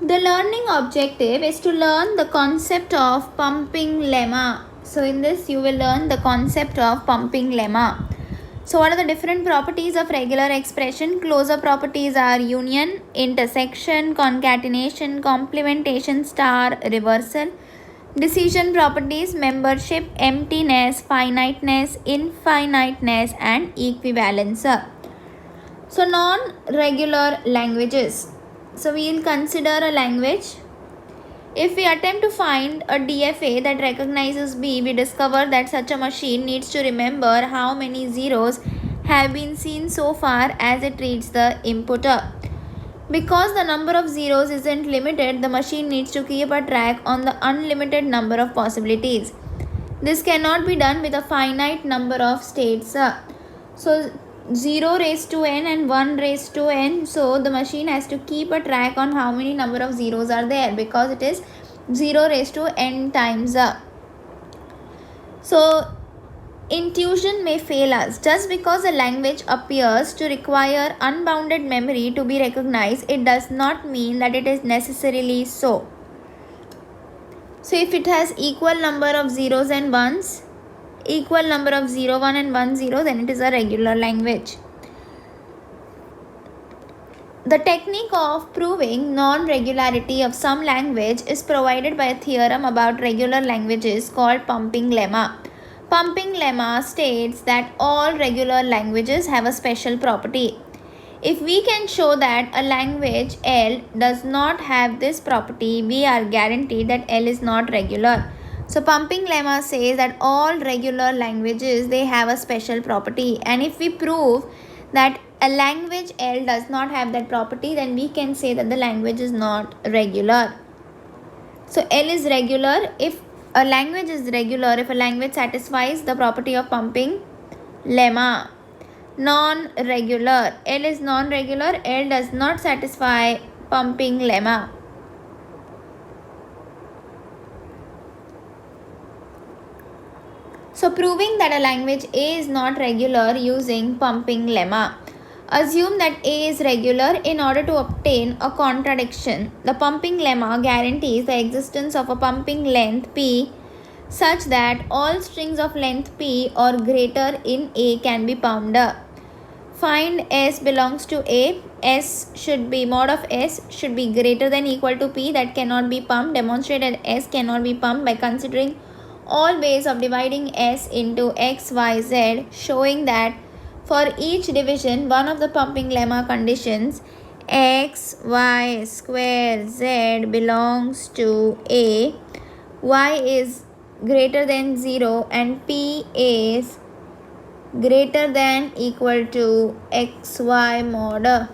The learning objective is to learn the concept of pumping lemma. So in this you will learn the concept of pumping lemma. So what are the different properties of regular expression? Closure properties are union, intersection, concatenation, complementation, star, reversal. Decision properties: membership, emptiness, finiteness, infiniteness, and equivalence. So non-regular languages. So we will consider a language. If we attempt to find a DFA that recognizes B, we discover that such a machine needs to remember how many zeros have been seen so far as it reads the inputter. Because the number of zeros isn't limited, the machine needs to keep a track on the unlimited number of possibilities. This cannot be done with a finite number of states. So 0 raised to n and 1 raised to n. So the machine has to keep a track on how many number of zeros are there, because it is 0 raised to n times. So intuition may fail us. Just because a language appears to require unbounded memory to be recognized, it does not mean that it is necessarily so. So if it has equal number of zeros and ones, equal number of 0, 1 and 1, 0, then it is a regular language. The technique of proving non-regularity of some language is provided by a theorem about regular languages called pumping lemma. Pumping lemma states that all regular languages have a special property. If we can show that a language L does not have this property, we are guaranteed that L is not regular. So pumping lemma says that all regular languages, they have a special property, and if we prove that a language L does not have that property, then we can say that the language is not regular. So L is regular if a language is regular, if a language satisfies the property of pumping lemma. Non-regular, L is non-regular, L does not satisfy pumping lemma. So proving that a language A is not regular using pumping lemma. Assume that A is regular in order to obtain a contradiction. The pumping lemma guarantees the existence of a pumping length P such that all strings of length P or greater in A can be pumped. Find S belongs to A. S should be mod of S should be greater than equal to P that cannot be pumped. Demonstrate that S cannot be pumped by considering all ways of dividing S into X, Y, Z, showing that for each division, one of the pumping lemma conditions X, Y square, Z belongs to A, Y is greater than 0 and P is greater than equal to XY mod